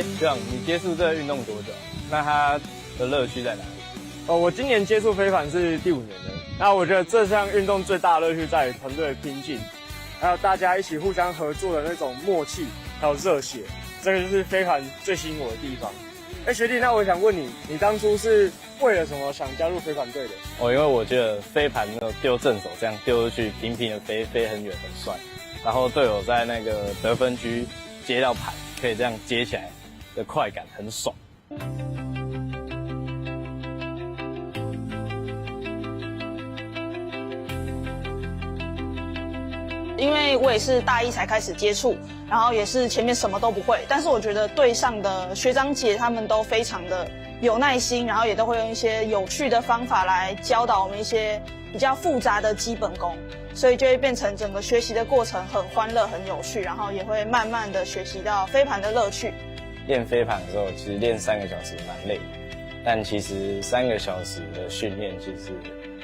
学长，你接触这个运动多久？那它的乐趣在哪里？我今年接触飞盘是第5年了。那我觉得这项运动最大的乐趣在于团队的拼劲，还有大家一起互相合作的那种默契，还有热血，这个就是飞盘最吸引我的地方。学弟，那我想问你，你当初是为了什么想加入飞盘队的？因为我觉得飞盘那种丢正手这样丢出去，平平的飞很远很帅，然后队友在那个得分区接到盘，可以这样接起来的快感很爽。因为我也是大一才开始接触，然后也是前面什么都不会，但是我觉得队上的学长姐他们都非常的有耐心，然后也都会用一些有趣的方法来教导我们一些比较复杂的基本功，所以就会变成整个学习的过程很欢乐很有趣，然后也会慢慢的学习到飞盘的乐趣。练飞盘的时候，其实练3个小时蛮累的，但其实3个小时的训练其实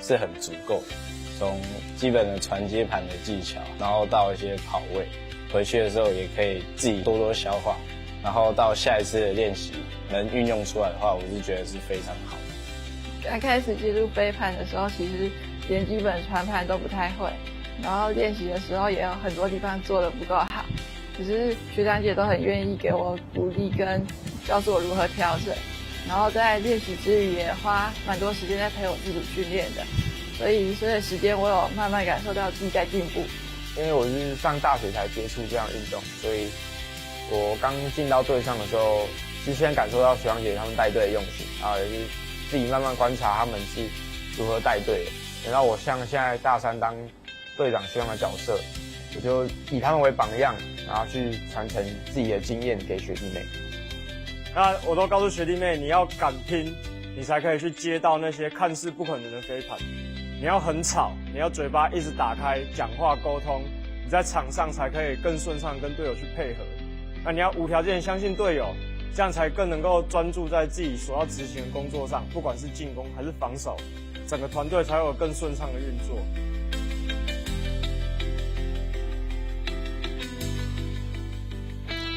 是很足够的。从基本的传接盘的技巧，然后到一些跑位，回去的时候也可以自己多多消化，然后到下一次的练习能运用出来的话，我是觉得是非常好的。刚开始接触飞盘的时候，其实连基本传盘都不太会，然后练习的时候也有很多地方做得不够好，只是学长姐都很愿意给我鼓励跟告诉我如何调整，然后在练习之余也花蛮多时间在陪我自主训练的。所以随着时间，我有慢慢感受到自己在进步。因为我是上大学才接触这样运动，所以我刚进到队上的时候，是先感受到学长姐他们带队的用心，然后也是自己慢慢观察他们是如何带队的。等到我像现在大3当队长学长的角色，我就以他们为榜样，然后去传承自己的经验给学弟妹。那我都告诉学弟妹，你要敢拼，你才可以去接到那些看似不可能的飞盘。你要很吵，你要嘴巴一直打开，讲话沟通，你在场上才可以更顺畅跟队友去配合。那你要无条件相信队友，这样才更能够专注在自己所要执行的工作上，不管是进攻还是防守，整个团队才会有更顺畅的运作。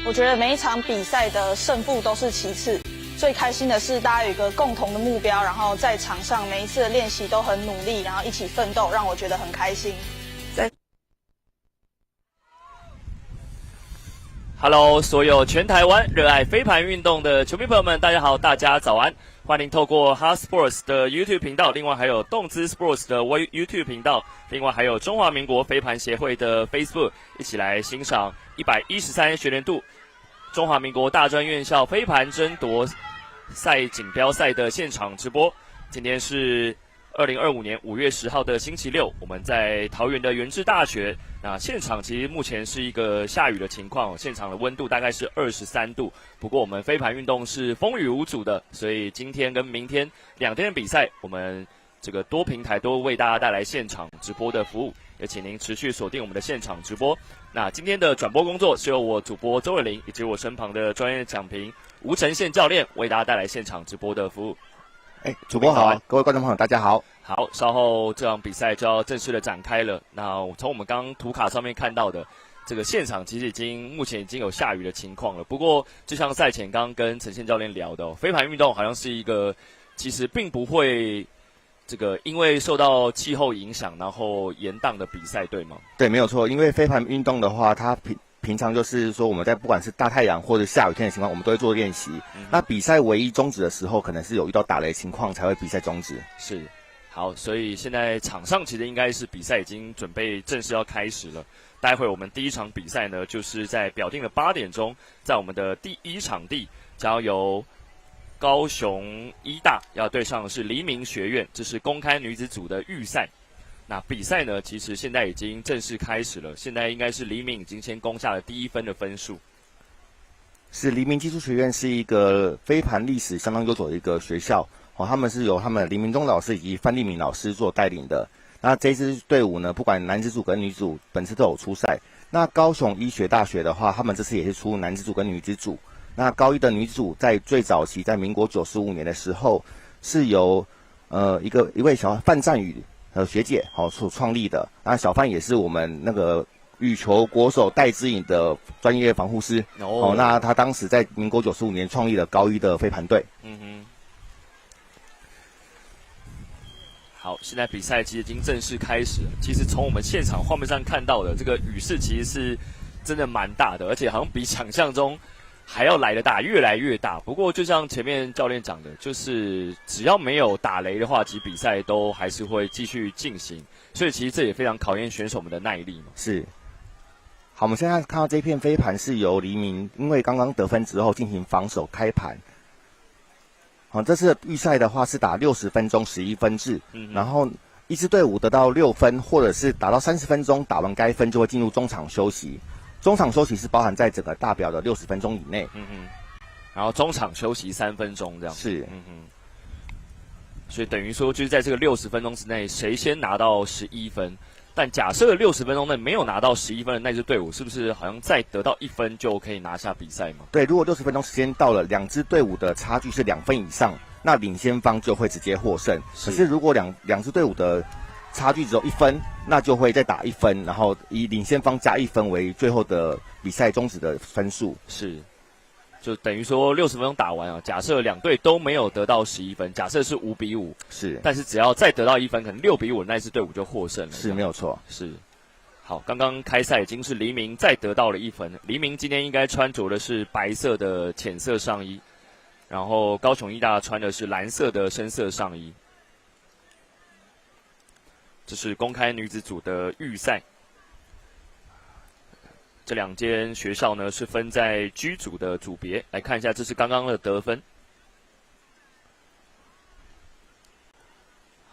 我觉得每一场比赛的胜负都是其次，最开心的是大家有一个共同的目标，然后在场上每一次的练习都很努力，然后一起奋斗，让我觉得很开心。Hello， 所有全台湾热爱飞盘运动的球迷朋友们，大家好，大家早安！欢迎透过 Hard Sports 的 YouTube 频道，另外还有动资 Sports 的 YouTube 频道，另外还有中华民国飞盘协会的 Facebook， 一起来欣赏113学年度中华民国大专院校飞盘争夺赛锦标赛的现场直播。今天是2025年5月10号的星期六，我们在桃园的元智大学。那现场其实目前是一个下雨的情况，现场的温度大概是23度。不过我们飞盘运动是风雨无阻的，所以今天跟明天2天的比赛，我们这个多平台都为大家带来现场直播的服务，也请您持续锁定我们的现场直播。那今天的转播工作是由我主播周伟玲以及我身旁的专业讲评吴承宪教练为大家带来现场直播的服务。主播好，各位观众朋友大家好。好，稍后这场比赛就要正式的展开了。那从我们刚刚图卡上面看到的，这个现场其实目前已经有下雨的情况了。不过，就像赛前刚刚跟承宪教练聊的，飞盘运动好像是一个其实并不会这个因为受到气候影响然后延宕的比赛，对吗？对，没有错。因为飞盘运动的话，它平常就是说我们在不管是大太阳或者下雨天的情况，我们都会做练习。那比赛唯一终止的时候，可能是有遇到打雷情况才会比赛终止。是。好，所以现在场上其实应该是比赛已经准备正式要开始了。待会我们第一场比赛呢，就是在表定的8点钟，在我们的第一场地将由高雄医大要对上的是黎明学院，这是公开女子组的预赛。那比赛呢，其实现在已经正式开始了，现在应该是黎明已经先攻下了第1分的分数。是黎明技术学院是一个飞盘历史相当悠久的一个学校。他们是由他们林明忠老师以及范立敏老师做带领的。那这支队伍呢，不管男子组跟女子组，本次都有出赛。那高雄医学大学的话，他们这次也是出男子组跟女子组。那高一的女子组在最早期，在民国95年的时候，是由一位范占宇学姐所创立的。那小范也是我们那个羽球国手戴资颖的专业防护师。哦，那他当时在民国95年创立了高一的飞盘队。嗯哼。好，现在比赛其实已经正式开始了。其实从我们现场画面上看到的这个雨势，其实是真的蛮大的，而且好像比想象中还要来得大，越来越大。不过就像前面教练讲的，就是只要没有打雷的话，其实比赛都还是会继续进行。所以其实这也非常考验选手们的耐力嘛。是。好，我们现在看到这片飞盘是由黎明因为刚刚得分之后进行防守开盘。好，这次预赛的话是打60分钟11分制，然后一支队伍得到6分，或者是打到30分钟，打完该分就会进入中场休息。中场休息是包含在整个大表的60分钟以内。然后中场休息3分钟这样。是。所以等于说就是在这个60分钟之内，谁先拿到11分？但假设60分钟内没有拿到11分的那支队伍，是不是好像再得到1分就可以拿下比赛吗？对，如果60分钟时间到了，两支队伍的差距是2分以上，那领先方就会直接获胜。可是如果两支队伍的差距只有1分，那就会再打1分，然后以领先方加1分为最后的比赛终止的分数。是。就等于说60分钟打完啊，假设两队都没有得到11分，假设是5比5，是，但是只要再得到1分，可能6比5那支队伍就获胜了。是，没有错。是。好，刚刚开赛已经是黎明再得到了1分，黎明今天应该穿着的是白色的浅色上衣，然后高雄义大穿的是蓝色的深色上衣。这是公开女子组的预赛。这两间学校呢是分在G组的组别，来看一下，这是刚刚的得分。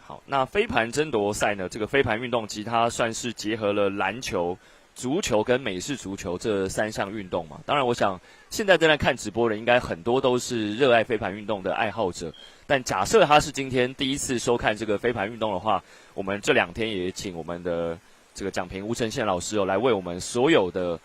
好，那飞盘争夺赛呢，这个飞盘运动其实它算是结合了篮球、足球跟美式足球这3项运动嘛。当然，我想现在正在看直播的应该很多都是热爱飞盘运动的爱好者。但假设他是今天第一次收看这个飞盘运动的话，我们这2天也请我们的这个讲评吴承宪老师来为我们所有的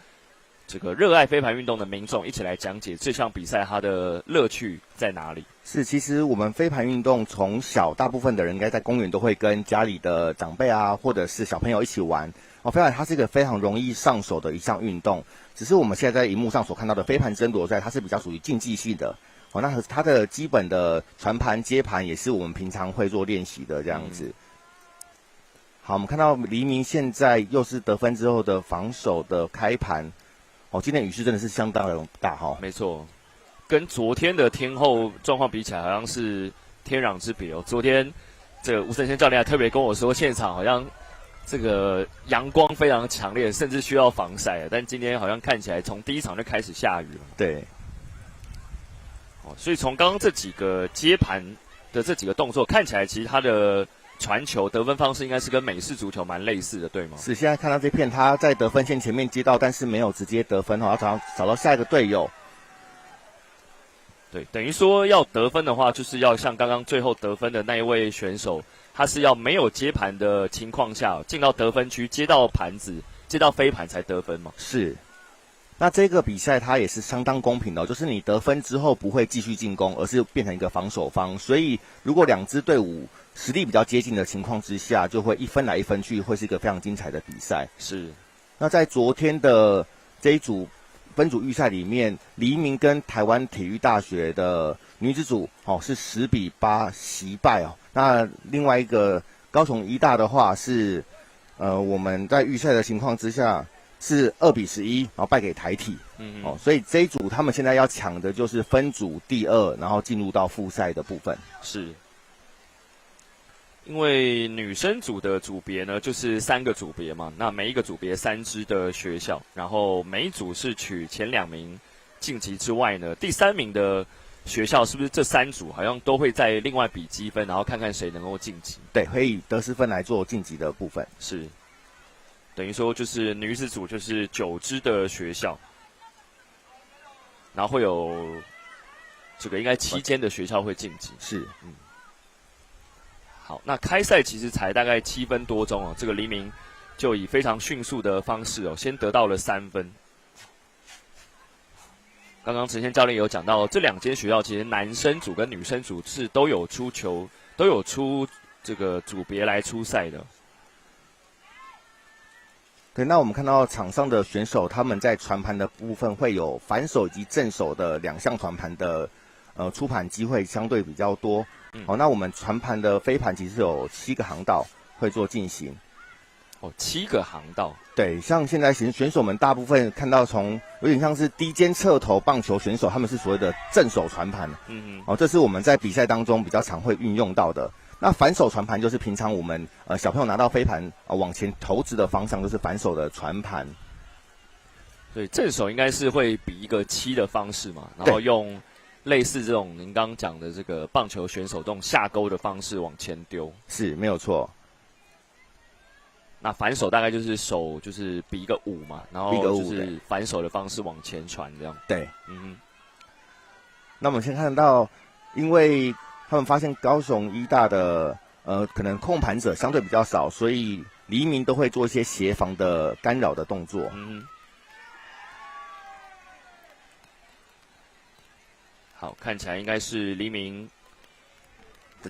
这个热爱飞盘运动的民众一起来讲解这项比赛它的乐趣在哪里。是，其实我们飞盘运动从小大部分的人应该在公园都会跟家里的长辈啊，或者是小朋友一起玩。飞盘它是一个非常容易上手的一项运动，只是我们现在在荧幕上所看到的飞盘争夺赛，它是比较属于竞技性的。那它的基本的传盘、接盘也是我们平常会做练习的这样子。好，我们看到黎明现在又是得分之后的防守的开盘。今天雨势真的是相当的大哈。没错，跟昨天的天候状况比起来，好像是天壤之别哦。昨天这个吴承宪教练还特别跟我说，现场好像这个阳光非常强烈，甚至需要防晒。但今天好像看起来从第一场就开始下雨了。对。所以从刚刚这几个接盘的这几个动作看起来，其实他的传球得分方式应该是跟美式足球蛮类似的，对吗？是，现在看到这片他在得分线前面接到，但是没有直接得分，要找到下一个队友。对，等于说要得分的话，就是要像刚刚最后得分的那一位选手，他是要没有接盘的情况下进到得分区，接到盘子，接到飞盘才得分嘛。是。那这个比赛它也是相当公平的，就是你得分之后不会继续进攻，而是变成一个防守方。所以如果两支队伍实力比较接近的情况之下，就会1分来1分去，会是一个非常精彩的比赛。是。那在昨天的这一组分组预赛里面，黎明跟台湾体育大学的女子组是10比8惜败哦。那另外一个高雄医大的话是我们在预赛的情况之下是2比11，然后败给台体。所以这一组他们现在要抢的就是分组第2，然后进入到复赛的部分。是。因为女生组的组别呢，就是3个组别嘛，那每一个组别3支的学校，然后每一组是取前2名晋级之外呢，第3名的学校是不是这3组好像都会再另外比积分，然后看看谁能够晋级？对，可以得失分来做晋级的部分。是，等于说就是女子组就是9支的学校，然后会有这个应该7间的学校会晋级。是，好，那开赛其实才大概7分多钟哦，这个黎明就以非常迅速的方式先得到了3分。刚刚承宪教练有讲到，这2间学校其实男生组跟女生组是都有出球，都有出这个组别来出赛的。对，那我们看到场上的选手，他们在传盘的部分会有反手以及正手的2项传盘的出盘机会相对比较多。好，那我们传盘的飞盘其实有7个航道会做进行。7个航道。对，像现在选手们大部分看到有点像是低肩侧投棒球选手，他们是所谓的正手传盘。这是我们在比赛当中比较常会运用到的。那反手传盘就是平常我们小朋友拿到飞盘往前投掷的方向，就是反手的传盘。对，正手应该是会比一个7的方式嘛，然后用类似这种您刚刚讲的这个棒球选手这种下勾的方式往前丢。是，没有错。那反手大概就是手就是比一个5嘛，然后就是反手的方式往前传这样。对，那我们先看到，因为他们发现高雄医大的可能控盘者相对比较少，所以黎明都会做一些协防的干扰的动作。好，看起来应该是黎明，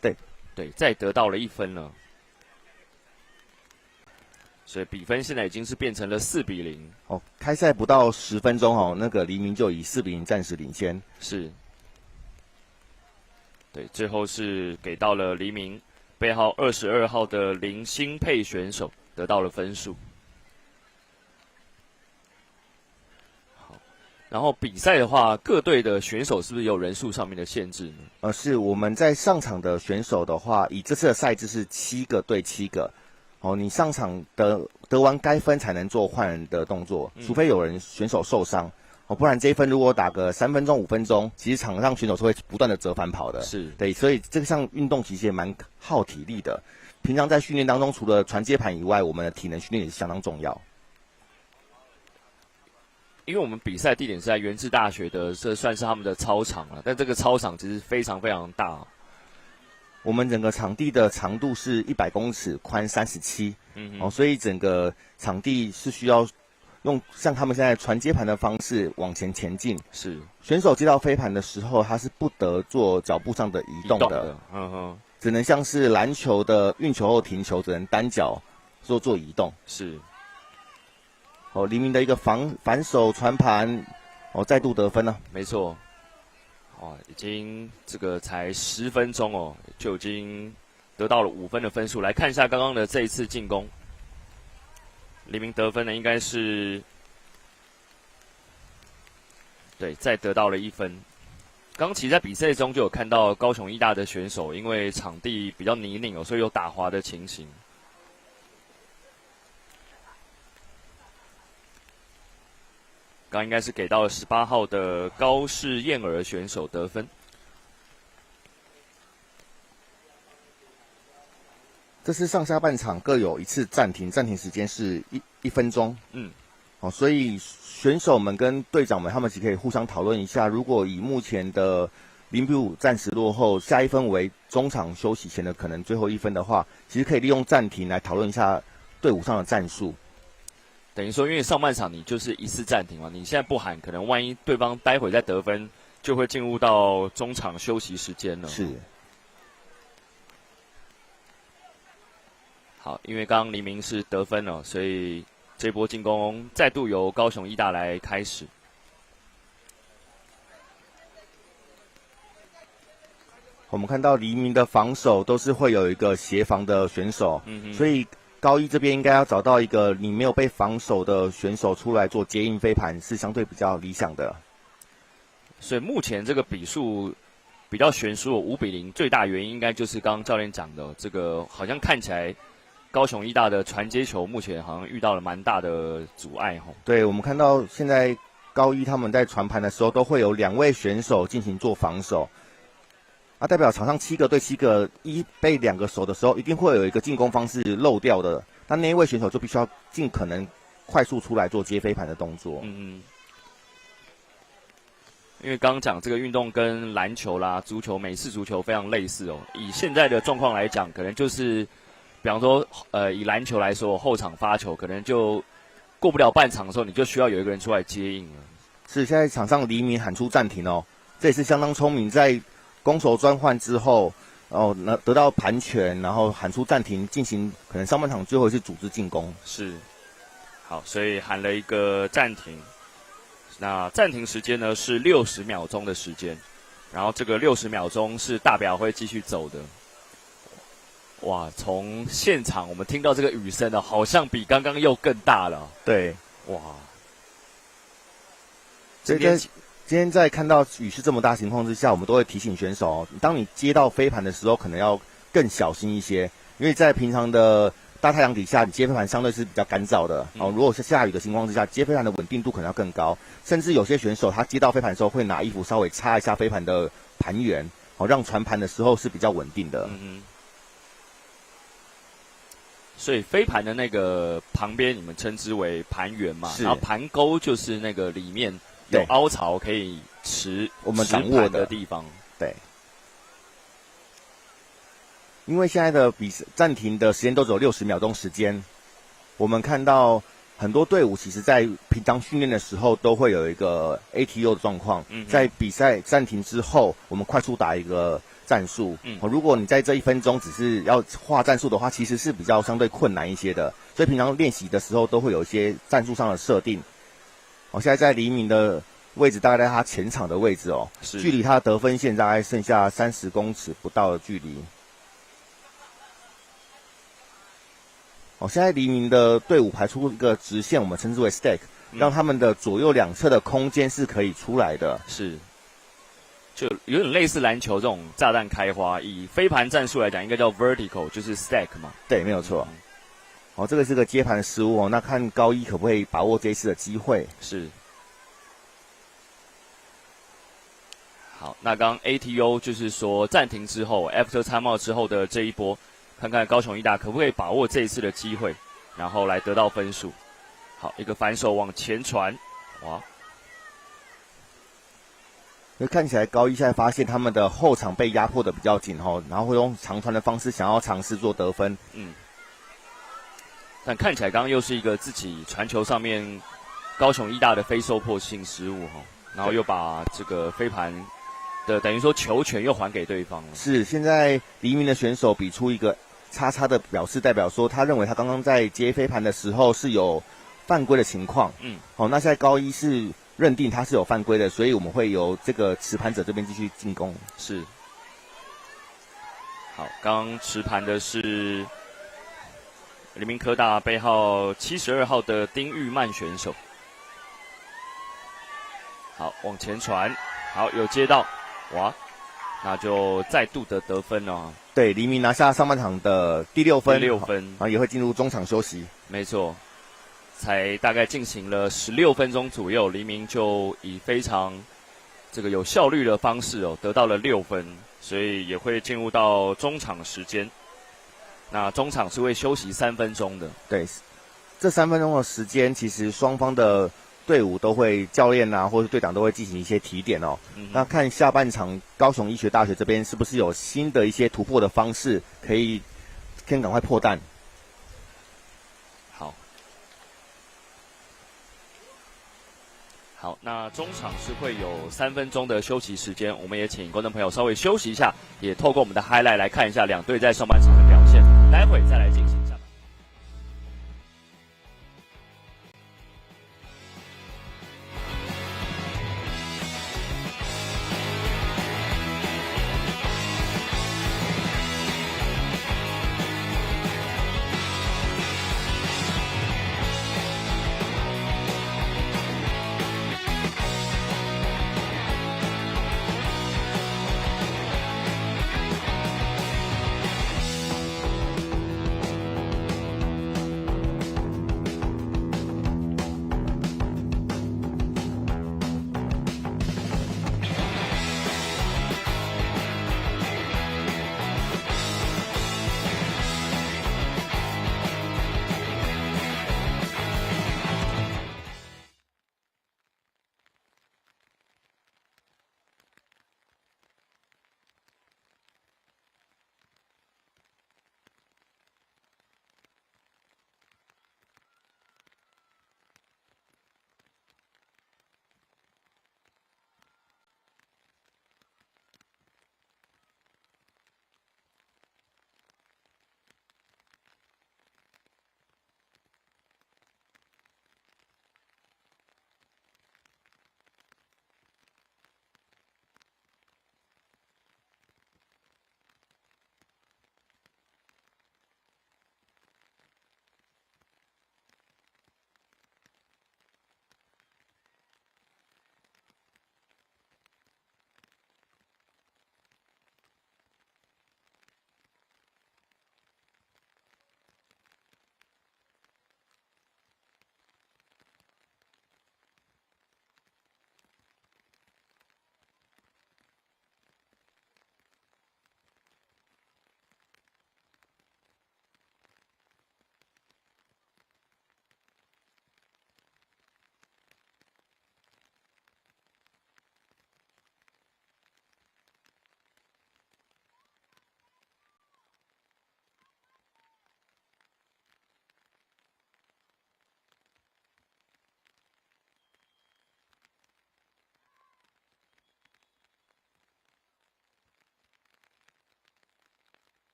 对，再得到了1分了，所以比分现在已经是变成了4-0。开赛不到10分钟那个黎明就以4-0暂时领先。是。对，最后是给到了黎明背号22号的林新佩选手得到了分数。好，然后比赛的话，各队的选手是不是有人数上面的限制呢？是我们在上场的选手的话，以这次的赛制是7个对7个。你上场得完该分才能做换人的动作，除非有人选手受伤。不然这一分如果打个3分钟5分钟，其实场上选手是会不断的折返跑的。是，对，所以这项运动其实也蛮耗体力的。平常在训练当中，除了传接盘以外，我们的体能训练也是相当重要。因为我们比赛地点是在元智大学的，这算是他们的操场了，但这个操场其实非常非常大。我们整个场地的长度是100公尺，宽37，所以整个场地是需要用像他们现在传接盘的方式往前进。是，选手接到飞盘的时候，他是不得做脚步上的移动的，只能像是篮球的运球后停球，只能单脚做移动。是。黎明的一个反手传盘，再度得分了。没错。已经这个才10分钟就已经得到了5分的分数。来看一下刚刚的这一次进攻，黎明得分呢应该是对，再得到了1分。刚其实在比赛中就有看到高雄医大的选手，因为场地比较泥泞所以有打滑的情形。刚应该是给到了18号的高氏燕儿选手得分。这是上下半场各有1次暂停，暂停时间是1分钟。所以选手们跟队长们他们其实可以互相讨论一下，如果以目前的0-5暂时落后，下1分为中场休息前的可能最后1分的话，其实可以利用暂停来讨论一下队伍上的战术。等于说，因为上半场你就是1次暂停嘛，你现在不喊，可能万一对方待会再得分，就会进入到中场休息时间了。是。好，因为刚刚黎明是得分了，所以这波进攻再度由高雄医大来开始。我们看到黎明的防守都是会有一个协防的选手，所以高一这边应该要找到一个你没有被防守的选手出来做接应飞盘，是相对比较理想的。所以目前这个比数比较悬殊5-0，最大原因应该就是刚刚教练讲的，这个好像看起来高雄医大的传接球目前好像遇到了蛮大的阻碍。对，我们看到现在高一他们在传盘的时候都会有2位选手进行做防守。代表场上7个对7个，被2个守的时候，一定会有一个进攻方式漏掉的。那一位选手就必须要尽可能快速出来做接飞盘的动作。因为刚刚讲这个运动跟篮球啦、足球、美式足球非常类似以现在的状况来讲，可能就是比方说以篮球来说，后场发球可能就过不了半场的时候，你就需要有一个人出来接应了。是，现在场上黎明喊出暂停这也是相当聪明，在攻守转换之后，得到盘权，然后喊出暂停，进行可能上半场最后一次组织进攻。是。好，所以喊了一个暂停。那暂停时间呢是60秒钟的时间，然后这个60秒钟是大表会继续走的。哇，从现场我们听到这个雨声呢，好像比刚刚又更大了。对，哇！今天在看到雨势这么大情况之下，我们都会提醒选手，当你接到飞盘的时候，可能要更小心一些，因为在平常的大太阳底下，你接飞盘相对是比较干燥的。如果是下雨的情况之下，接飞盘的稳定度可能要更高，甚至有些选手他接到飞盘的时候会拿衣服稍微擦一下飞盘的盘缘，让传盘的时候是比较稳定的。所以飞盘的那个旁边你们称之为盘缘嘛，然后盘钩就是那个里面有凹槽可以我们掌握的地方。对。因为现在的暂停的时间都只有60秒钟时间，我们看到很多队伍其实在平常训练的时候都会有一个 ATO 的状况，在比赛暂停之后，我们快速打一个战术。如果你在这1分钟只是要画战术的话，其实是比较相对困难一些的，所以平常练习的时候都会有一些战术上的设定。现在在黎明的位置大概在他前场的位置距离他的得分线大概剩下30公尺不到的距离。现在黎明的队伍排出一个直线，我们称之为 stack，让他们的左右两侧的空间是可以出来的。是，就有点类似篮球这种炸弹开花。以飞盘战术来讲，应该叫 vertical， 就是 stack 嘛。对，没有错。这个是个接盘的失误那看高一可不可以把握这一次的机会。是。好，那刚 ATO 就是说暂停之后 ，after timeout 之后的这一波。看看高雄义大可不可以把握这一次的机会，然后来得到分数。好，一个反手往前传，哇！因为看起来高一现在发现他们的后场被压迫的比较紧然后会用长传的方式想要尝试做得分。但看起来刚刚又是一个自己传球上面高雄义大的非受迫性失误然后又把这个飞盘的等于说球权又还给对方了。是，现在黎明的选手比出一个叉叉的表示，代表说他认为他刚刚在接飞盘的时候是有犯规的情况。那现在高一是认定他是有犯规的，所以我们会由这个持盘者这边继续进攻。是。好，刚刚持盘的是黎明科大背号72号的丁玉曼选手。好，往前传，好，有接到，哇，那就再度的得分了。对，黎明拿下上半场的第6分，然后也会进入中场休息。没错，才大概进行了16分钟左右，黎明就以非常这个有效率的方式得到了6分，所以也会进入到中场时间。那中场是会休息3分钟的。对，这3分钟的时间，其实双方的队伍都会教练或者队长都会进行一些提点那看下半场高雄医学大学这边是不是有新的一些突破的方式，可以赶快破蛋。好，那中场是会有3分钟的休息时间，我们也请观众朋友稍微休息一下，也透过我们的 highlight 来看一下两队在上半场的表现，待会再来进行下半场。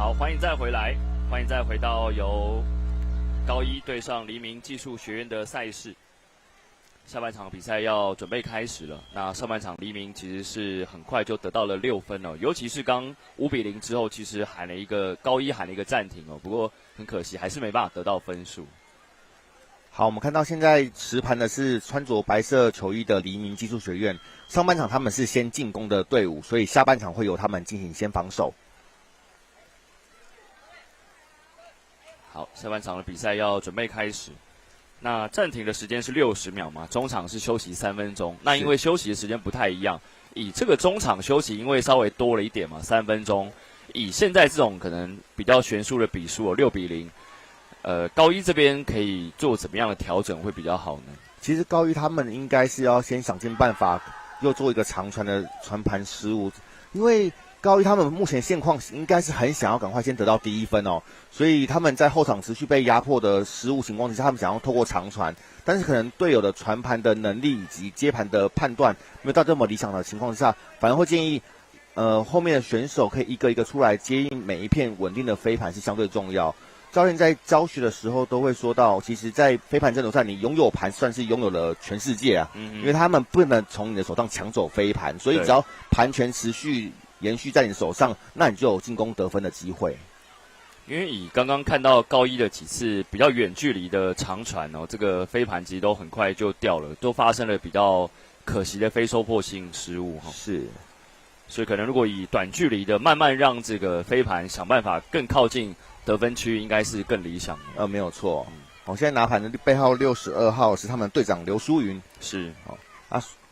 好，欢迎再回来，欢迎再回到由高一对上黎明技术学院的赛事。下半场比赛要准备开始了。那上半场黎明其实是很快就得到了6分哦，尤其是刚5-0之后，其实高一喊了一个暂停哦，不过很可惜还是没办法得到分数。好，我们看到现在实盘的是穿着白色球衣的黎明技术学院。上半场他们是先进攻的队伍，所以下半场会由他们进行先防守。好，下半场的比赛要准备开始。那暂停的时间是60秒嘛，中场是休息3分钟。那因为休息的时间不太一样，以这个中场休息因为稍微多了一点嘛，3分钟。以现在这种可能比较悬殊的比数哦，6-0。高一这边可以做怎么样的调整会比较好呢？其实高一他们应该是要先想尽办法，又做一个长传的传盘失误，因为高一他们目前现况应该是很想要赶快先得到第1分哦，所以他们在后场持续被压迫的失误情况之下，他们想要透过长传，但是可能队友的传盘的能力以及接盘的判断没有到这么理想的情况之下，反而会建议后面的选手可以一个一个出来接应每一片稳定的飞盘是相对重要。教练在教学的时候都会说到，其实在飞盘争夺赛，你拥有盘算是拥有了全世界啊，因为他们不能从你的手上抢走飞盘，所以只要盘权持续延续在你手上，那你就有进攻得分的机会。因为以刚刚看到高一的几次比较远距离的长传哦，这个飞盘其实都很快就掉了，都发生了比较可惜的非收破性失误哈。是，所以可能如果以短距离的慢慢让这个飞盘想办法更靠近得分区，应该是更理想的。没有错。我现在拿盘的背号62号是他们队长刘淑云，是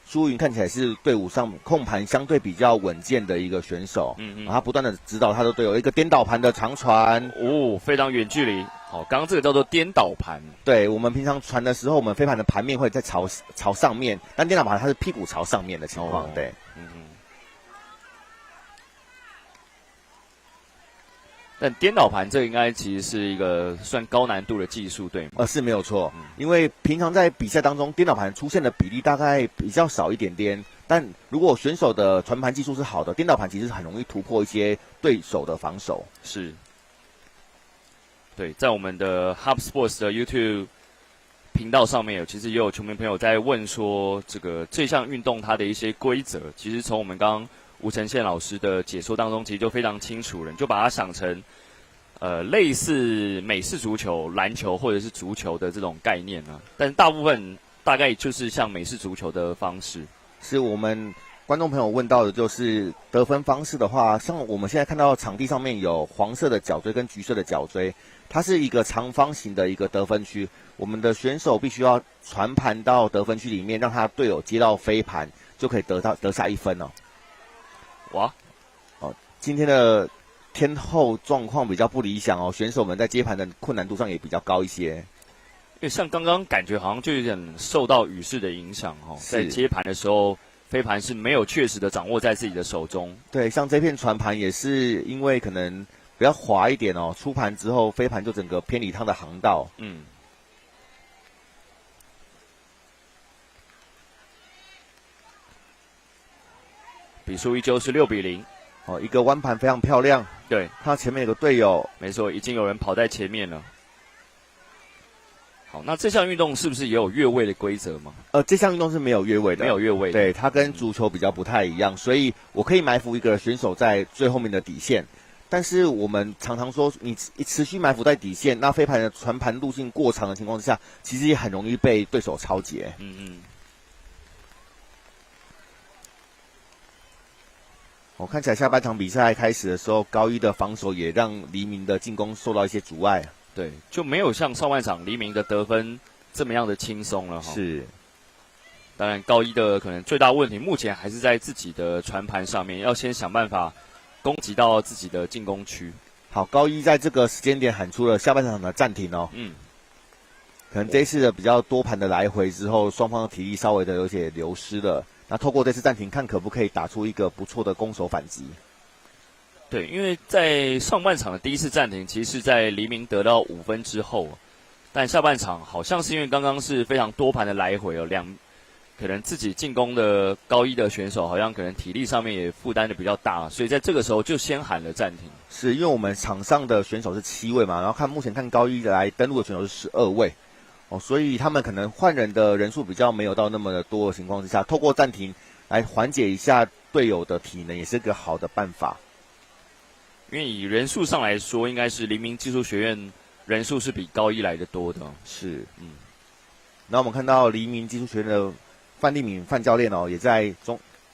淑云看起来是队伍上控盘相对比较稳健的一个选手，他不断的指导他的队友一个颠倒盘的长传，非常远距离。好，刚刚这个叫做颠倒盘。对，我们平常传的时候，我们飞盘的盘面会在朝上面，但颠倒盘它是屁股朝上面的情况，对。但颠倒盘这个应该其实是一个算高难度的技术，对吗？是没有错，因为平常在比赛当中，颠倒盘出现的比例大概比较少一点点，但如果选手的传盘技术是好的，颠倒盘其实很容易突破一些对手的防守。是，对，在我们的 Hub Sports 的 YouTube 频道上面其实也有球迷朋友在问说，这项运动它的一些规则，其实从我们刚刚吴承宪老师的解说当中，其实就非常清楚了，你就把它想成类似美式足球、篮球或者是足球的这种概念啊，但是大部分大概就是像美式足球的方式。是我们观众朋友问到的就是得分方式的话，像我们现在看到场地上面有黄色的角锥跟橘色的角锥，它是一个长方形的一个得分区，我们的选手必须要传盘到得分区里面，让他队友接到飞盘，就可以得下1分哦。哇，今天的天候状况比较不理想哦，选手们在接盘的困难度上也比较高一些。因为像刚刚感觉好像就有点受到雨势的影响哦，在接盘的时候，飞盘是没有确实的掌握在自己的手中。对，像这片传盘也是因为可能比较滑一点哦，出盘之后飞盘就整个偏离它的航道。比数依旧是6-0。一个弯盘非常漂亮。对，他前面有个队友，没错，已经有人跑在前面了。好，那这项运动是不是也有越位的规则吗？这项运动是没有越位的，没有越位的。对，它跟足球比较不太一样，所以我可以埋伏一个选手在最后面的底线。但是我们常常说，你持续埋伏在底线，那飞盘的传盘路径过长的情况之下，其实也很容易被对手抄截。我看起来下半场比赛开始的时候，高一的防守也让黎明的进攻受到一些阻碍。对，就没有像上半场黎明的得分这么样的轻松了哈。是，当然高一的可能最大问题，目前还是在自己的传盘上面，要先想办法攻击到自己的进攻区。好，高一在这个时间点喊出了下半场的暂停哦。可能这一次的比较多盘的来回之后，双方的体力稍微的有些流失了。那透过这次暂停，看可不可以打出一个不错的攻守反击。对，因为在上半场的第一次暂停，其实是在黎明得到5分之后，但下半场好像是因为刚刚是非常多盘的来回哦，可能自己进攻的高一的选手好像可能体力上面也负担的比较大，所以在这个时候就先喊了暂停。是因为我们场上的选手是7位嘛，然后目前看高一来登录的选手是12位，所以他们可能换人的人数比较没有到那么的多的情况之下，透过暂停来缓解一下队友的体能，也是个好的办法。因为以人数上来说，应该是黎明技术学院人数是比高一来的多的。是，然后我们看到黎明技术学院的范立敏范教练也在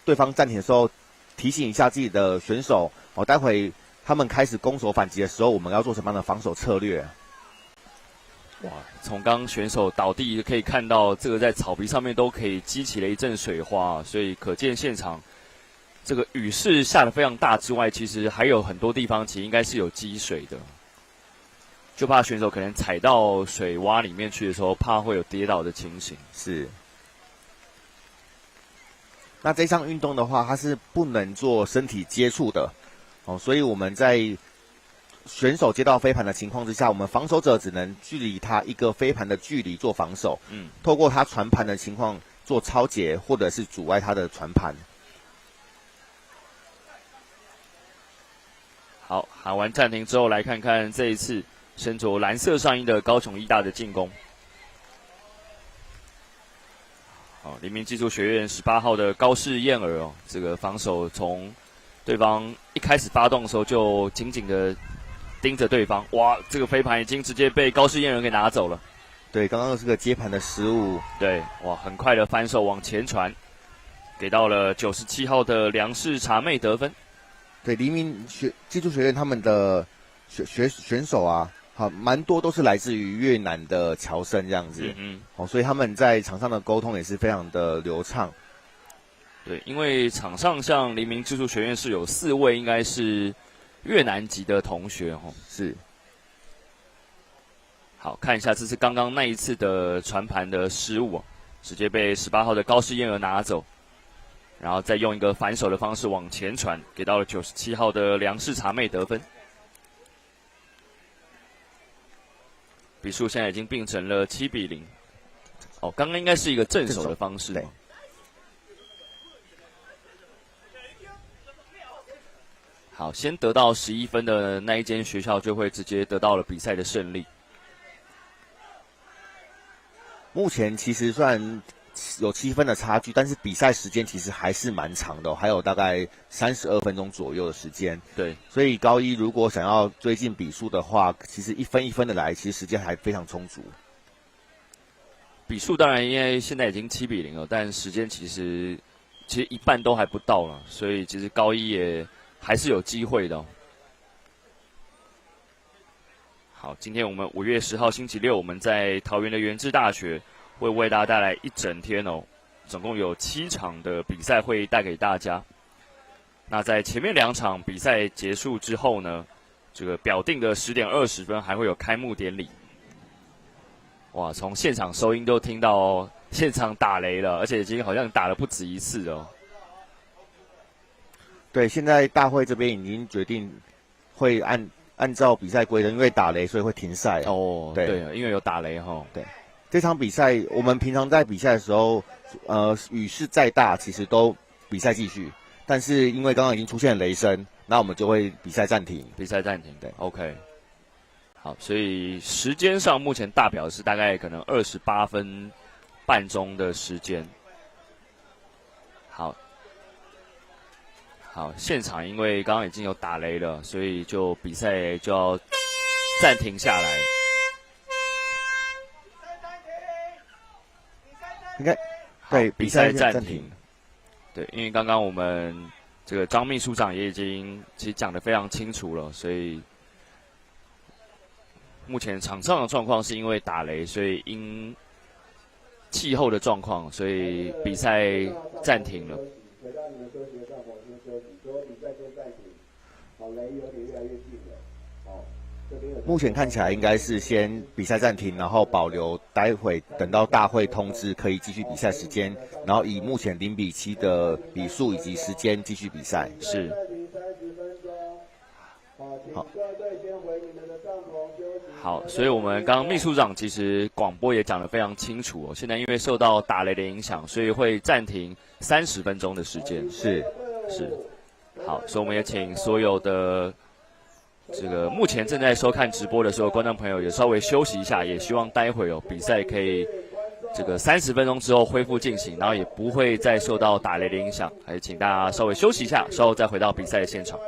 对方暂停的时候提醒一下自己的选手待会他们开始攻守反击的时候，我们要做什么样的防守策略？哇！从刚选手倒地可以看到，这个在草皮上面都可以激起了一阵水花，所以可见现场这个雨势下得非常大之外，其实还有很多地方其实应该是有积水的，就怕选手可能踩到水洼里面去的时候，怕会有跌倒的情形。是。那这项运动的话，它是不能做身体接触的，所以我们在选手接到飞盘的情况之下，我们防守者只能距离他一个飞盘的距离做防守，透过他传盘的情况做抄截，或者是阻碍他的传盘。好，喊完暂停之后，来看看这一次身着蓝色上衣的高雄医大的进攻。好，黎明技术学院18号的高士燕儿这个防守从对方一开始发动的时候就紧紧的盯着对方，哇，这个飞盘已经直接被高士燕儿给拿走了。对，刚刚是个接盘的失误。对，哇，很快的翻手往前传，给到了97号的梁氏茶妹得分。对，黎明技术学院他们的选手蛮多都是来自于越南的侨生这样子，所以他们在场上的沟通也是非常的流畅。对，因为场上像黎明技术学院是有4位应该是越南籍的同学是。好，看一下这是刚刚那一次的传盘的失误直接被18号的高士燕儿拿走。然后再用一个反手的方式往前传，给到了97号的梁氏茶妹得分。比数现在已经并成了7-0。刚刚应该是一个正手的方式。好，先得到11分的那一间学校就会直接得到了比赛的胜利。目前其实虽然有7分的差距，但是比赛时间其实还是蛮长的还有大概32分钟左右的时间。对，所以高一如果想要追进比数的话，其实一分一分的来，其实时间还非常充足。比数当然因为现在已经7-0了，但时间其实一半都还不到了，所以其实高一也还是有机会的。好，今天我们5月10号星期六，我们在桃园的元智大学会为大家带来一整天总共有7场的比赛会带给大家。那在前面2场比赛结束之后呢，这个表定的10点20分还会有开幕典礼。哇，从现场收音都听到现场打雷了，而且已经好像打了不止一次了。对，现在大会这边已经决定会按照比赛规则，因为打雷所以会停赛。对，因为有打雷对。这场比赛，我们平常在比赛的时候，雨势再大，其实都比赛继续。但是因为刚刚已经出现雷声，那我们就会比赛暂停。对 ，OK。好，所以时间上目前大表是大概可能28分半钟的时间。好，现场因为刚刚已经有打雷了，所以比赛就要暂停下来。应该对，比赛暂停。对，因为刚刚我们这个张秘书长也已经其实讲得非常清楚了，所以目前场上的状况是因为打雷，所以因气候的状况，所以比赛暂停了。目前看起来应该是先比赛暂停，然后保留待会等到大会通知可以继续比赛时间，然后以目前0-7的比数以及时间继续比赛。是。好。好，所以我们刚刚秘书长其实广播也讲得非常清楚哦。现在因为受到打雷的影响，所以会暂停30分钟的时间。是。好，所以我们也请所有的这个目前正在收看直播的所有观众朋友也稍微休息一下，也希望待会比赛可以这个30分钟之后恢复进行，然后也不会再受到打雷的影响。还是请大家稍微休息一下，稍后再回到比赛的现场。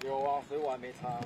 有啊，所以我还没擦。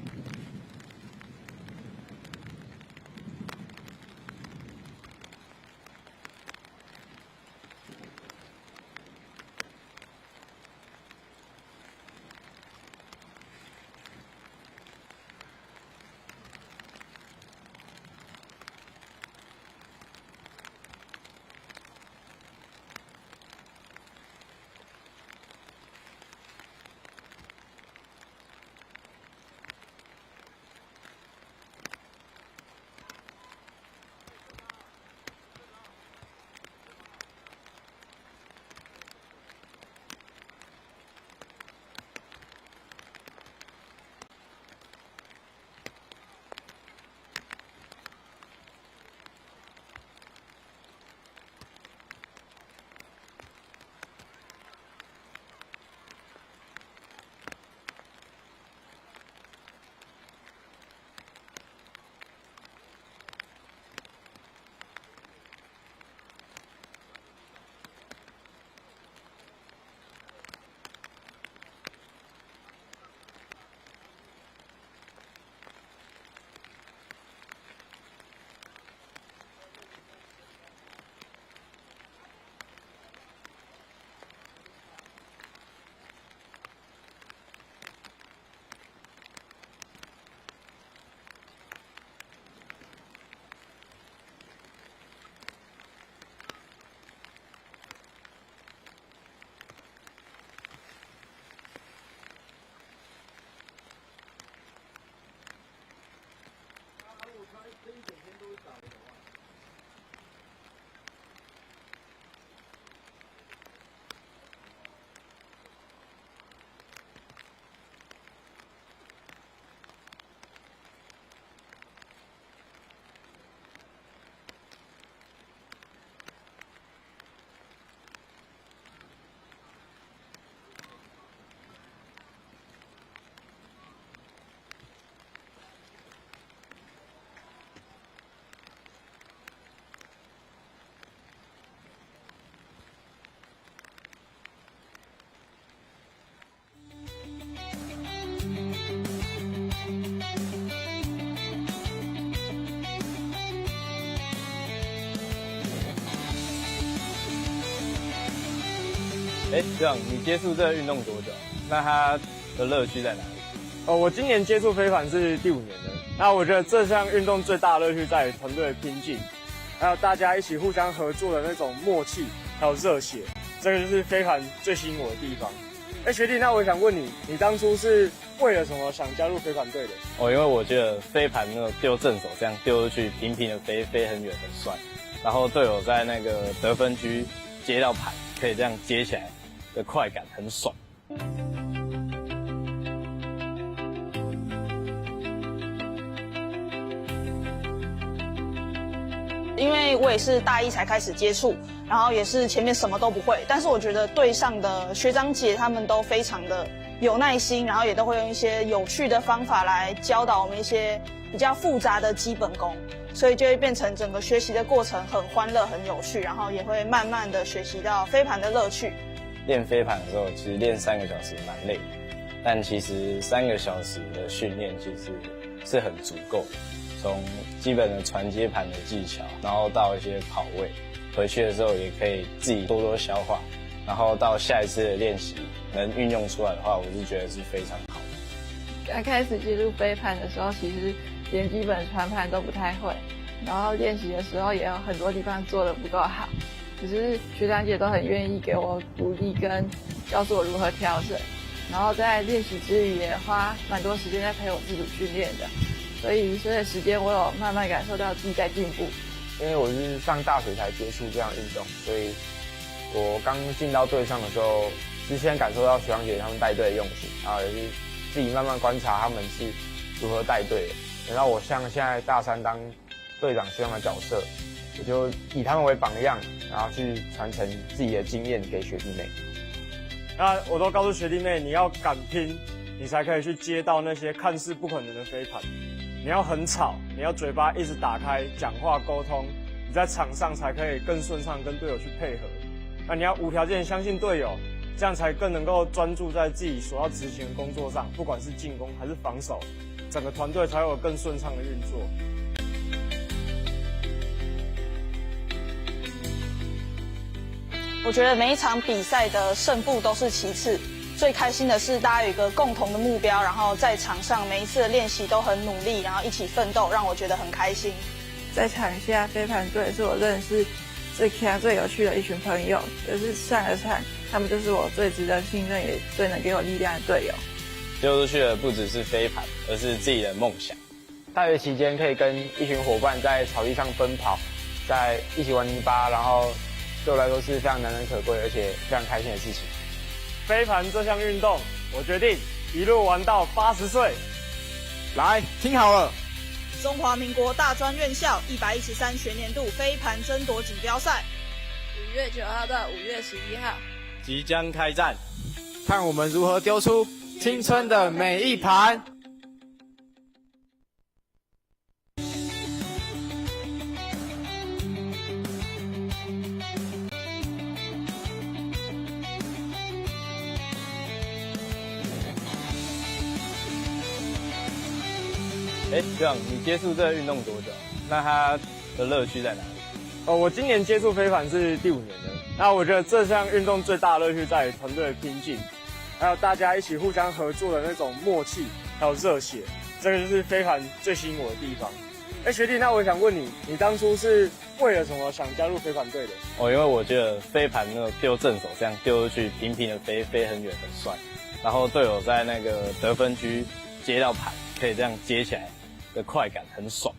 这样你接触这个运动多久？那它的乐趣在哪里？我今年接触飞盘是第5年了。那我觉得这项运动最大的乐趣在于团队的拼劲，还有大家一起互相合作的那种默契，还有热血，这个就是飞盘最吸引我的地方。学弟，那我想问你，你当初是为了什么想加入飞盘队的？因为我觉得飞盘那个丢正手这样丢出去，平平的飞很远很帅，然后队友在那个得分区接到盘，可以这样接起来的快感很爽。因为我也是大一才开始接触，然后也是前面什么都不会，但是我觉得队上的学长姐他们都非常的有耐心，然后也都会用一些有趣的方法来教导我们一些比较复杂的基本功，所以就会变成整个学习的过程很欢乐、很有趣，然后也会慢慢的学习到飞盘的乐趣。练飞盘的时候，其实练3个小时蛮累的，但其实3个小时的训练其实是很足够的。从基本的传接盘的技巧，然后到一些跑位，回去的时候也可以自己多多消化，然后到下一次的练习能运用出来的话，我是觉得是非常好的。刚开始接触飞盘的时候，其实连基本传盘都不太会，然后练习的时候也有很多地方做得不够好。只是学长姐都很愿意给我鼓励跟告诉我如何调整，然后在练习之余也花蛮多时间在陪我自主训练的，所以随着时间我有慢慢感受到自己在进步。因为我是上大学才接触这样运动，所以我刚进到队上的时候，是先感受到学长姐他们带队的用心，然后也是自己慢慢观察他们是如何带队的。等到我像现在大三当队长学长的角色，我就以他们为榜样，然后去传承自己的经验给学弟妹。那我都告诉学弟妹，你要敢拼，你才可以去接到那些看似不可能的飞盘。你要很吵，你要嘴巴一直打开，讲话沟通，你在场上才可以更顺畅跟队友去配合。那你要无条件相信队友，这样才更能够专注在自己所要执行的工作上，不管是进攻还是防守，整个团队才会有更顺畅的运作。我觉得每一场比赛的胜负都是其次，最开心的是大家有一个共同的目标，然后在场上每一次的练习都很努力，然后一起奋斗，让我觉得很开心。在场下，飞盘队是我认识最强、最有趣的一群朋友，就是上了场，他们就是我最值得信任，也最能给我力量的队友。丢出去的不只是飞盘，而是自己的梦想。大学期间可以跟一群伙伴在草地上奔跑，在一起玩泥巴，然后对我来说是非常难能可贵而且非常开心的事情。飞盘这项运动，我决定一路玩到80岁。来，听好了，中华民国大专院校113学年度飞盘争夺锦标赛5月9号到5月11号即将开战，看我们如何丢出青春的每一盘。学长，你接触这个运动多久？那它的乐趣在哪里？我今年接触飞盘是第5年了。那我觉得这项运动最大的乐趣在于团队的拼劲，还有大家一起互相合作的那种默契，还有热血，这个就是飞盘最吸引我的地方。学弟，那我想问你，你当初是为了什么想加入飞盘队的？因为我觉得飞盘那个丢正手这样丢出去，平平的飞很远很帅，然后队友在那个得分区接到盘，可以这样接起来的快感很爽。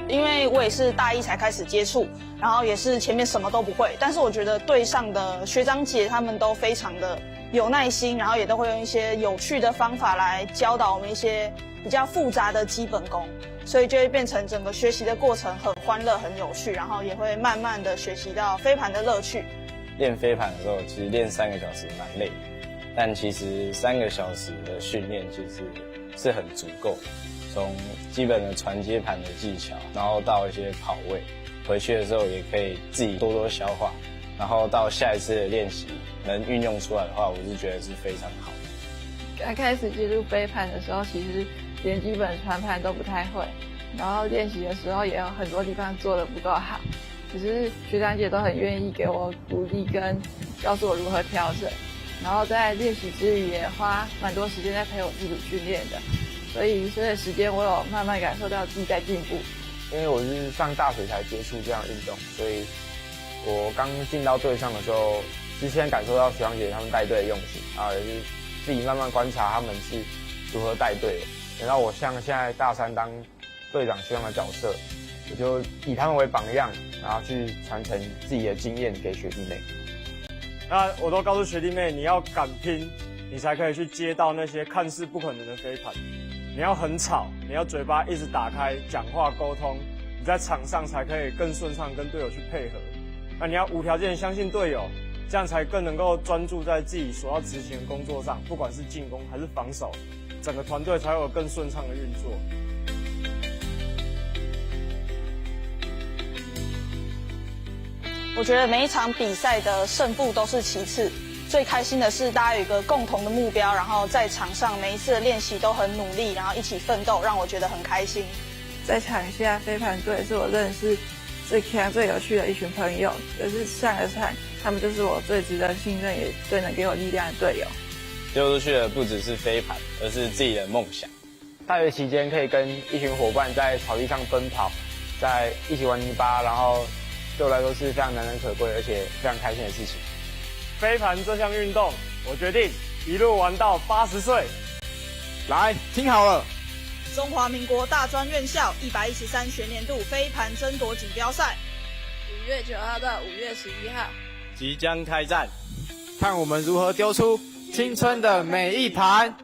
因为我也是大一才开始接触，然后也是前面什么都不会，但是我觉得队上的学长姐他们都非常的有耐心，然后也都会用一些有趣的方法来教导我们一些比较复杂的基本功，所以就会变成整个学习的过程很欢乐、很有趣，然后也会慢慢的学习到飞盘的乐趣。练飞盘的时候，其实练3个小时蛮累的，但其实3个小时的训练其实是很足够的。从基本的传接盘的技巧，然后到一些跑位，回去的时候也可以自己多多消化，然后到下一次的练习能运用出来的话，我是觉得是非常好的。刚开始接触飞盘的时候，其实连基本传盘都不太会，然后练习的时候也有很多地方做得不够好。只是学长姐都很愿意给我鼓励跟告诉我如何调整，然后在练习之余也花蛮多时间在陪我自主训练的，所以随着时间我有慢慢感受到自己在进步。因为我是上大学才接触这样运动，所以我刚进到队上的时候，是先感受到学长姐他们带队的用心，然后也是自己慢慢观察他们是如何带队的。等到我像现在大三当队长学长的角色，我就以他们为榜样，然后去传承自己的经验给学弟妹。那我都告诉学弟妹，你要敢拼，你才可以去接到那些看似不可能的飞盘。你要很吵，你要嘴巴一直打开，讲话沟通，你在场上才可以更顺畅跟队友去配合。那你要无条件相信队友，这样才更能够专注在自己所要执行的工作上，不管是进攻还是防守，整个团队才会有更顺畅的运作。我觉得每一场比赛的胜负都是其次，最开心的是大家有一个共同的目标，然后在场上每一次的练习都很努力，然后一起奋斗，让我觉得很开心。在场下飞盘队是我认识最强、最有趣的一群朋友，就是上了场，他们就是我最值得信任，也最能给我力量的队友。丢出去的不只是飞盘，而是自己的梦想。大学期间可以跟一群伙伴在草地上奔跑，在一起玩泥巴，然后对我来说是非常难能可贵而且非常开心的事情。飞盘这项运动，我决定一路玩到80岁。来，听好了。中华民国大专院校113学年度飞盘争夺锦标赛5月9号到5月11号即将开战，看我们如何丢出青春的每一盘。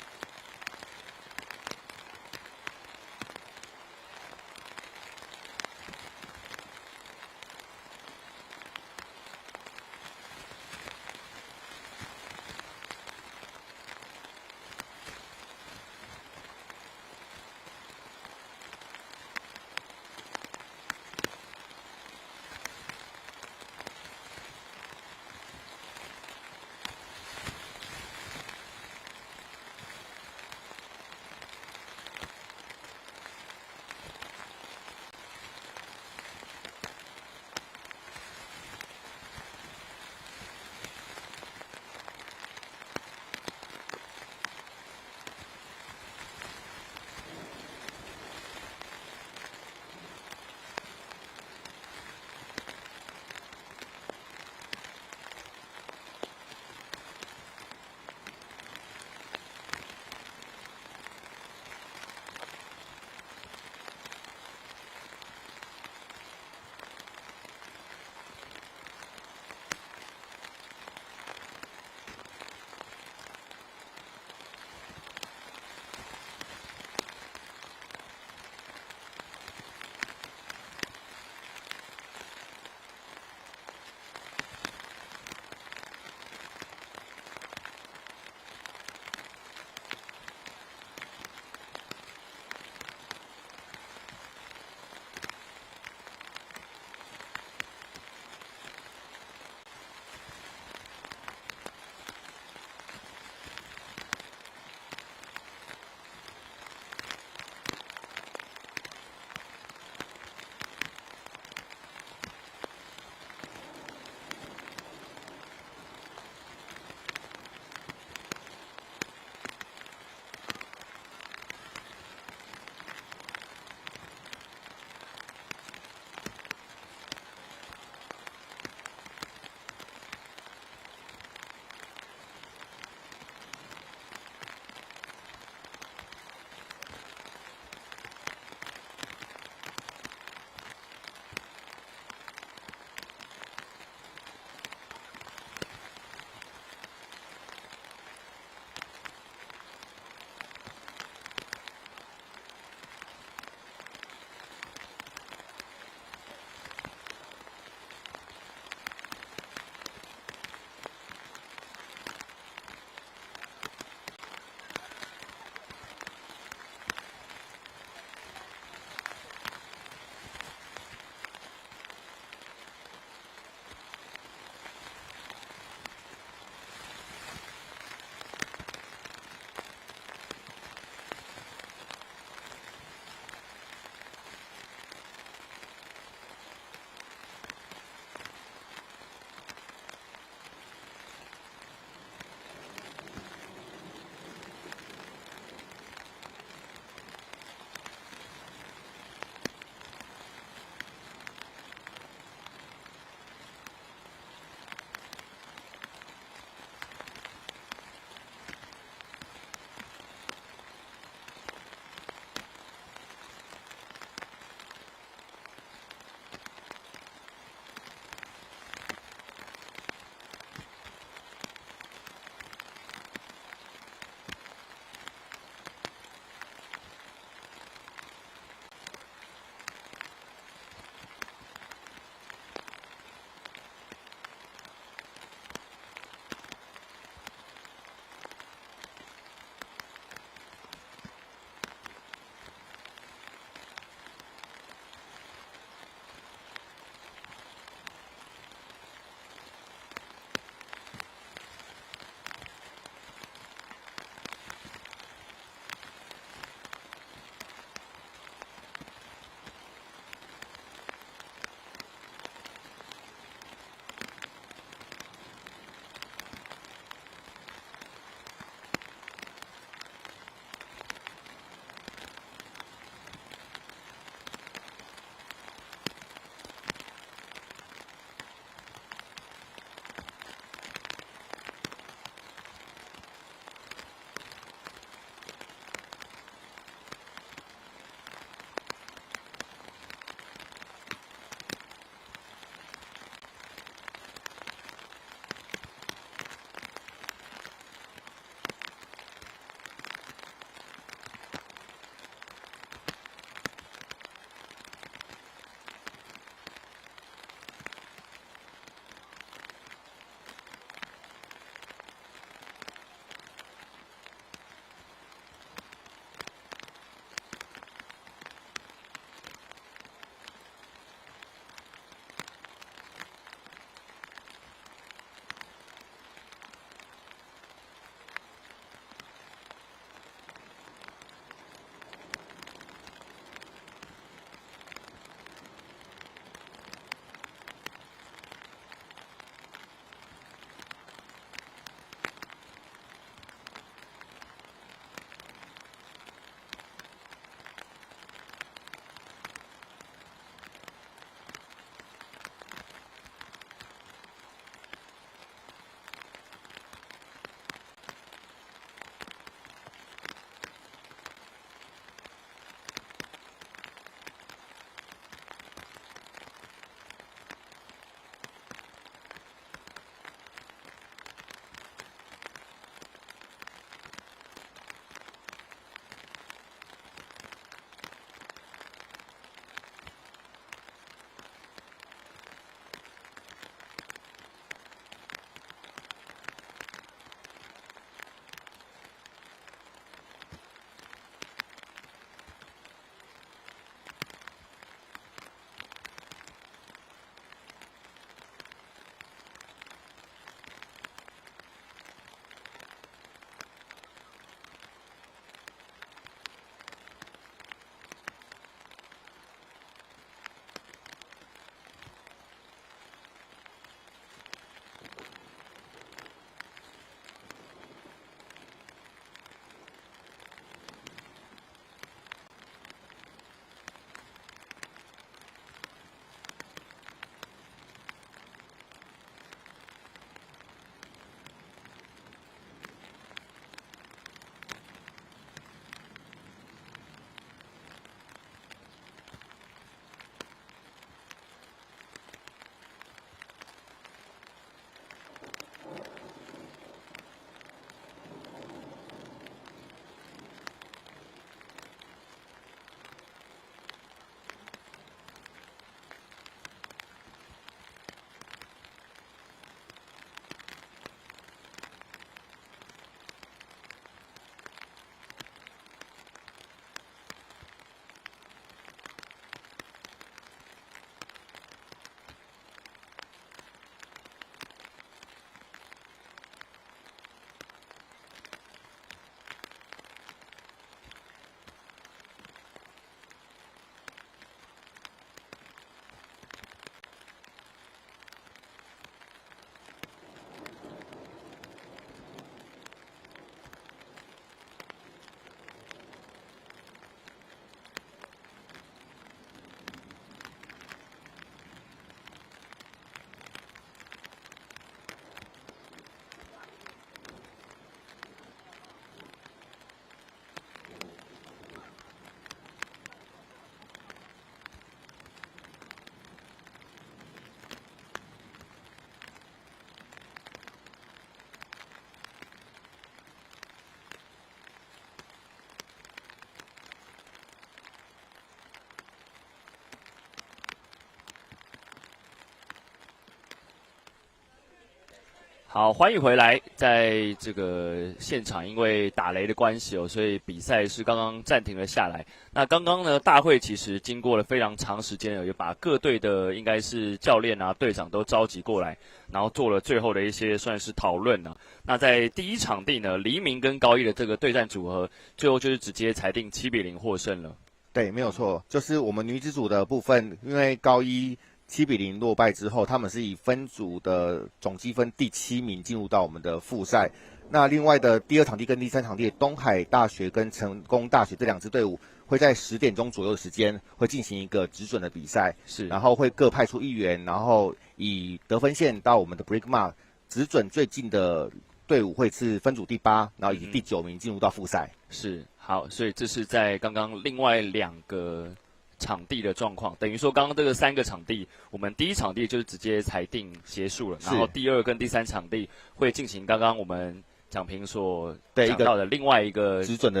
好，欢迎回来。在这个现场，因为打雷的关系所以比赛是刚刚暂停了下来。那刚刚呢，大会其实经过了非常长时间也把各队的应该是教练啊、队长都召集过来，然后做了最后的一些算是讨论啊。那在第一场地呢，黎明跟高一的这个对战组合，最后就是直接裁定7-0获胜了。对，没有错，就是我们女子组的部分，因为高一7-0落败之后，他们是以分组的总积分第7名进入到我们的复赛。那另外的第2场地跟第3场地，东海大学跟成功大学这2支队伍会在10点钟左右的时间会进行一个直准的比赛，是，然后会各派出1员，然后以得分线到我们的 break mark， 直准最近的队伍会是分组第8，然后以第9名进入到复赛。是，好，所以这是在刚刚另外2个场地的状况，等于说刚刚这个3个场地，我们第1场地就是直接裁定结束了，然后第2跟第3场地会进行刚刚我们讲评所讲到的另外一个直准的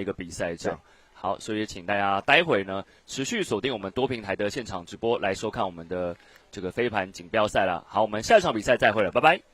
一个比赛，这样。好，所以请大家待会呢持续锁定我们多平台的现场直播来收看我们的这个飞盘锦标赛了。好，我们下一场比赛再会了，拜拜。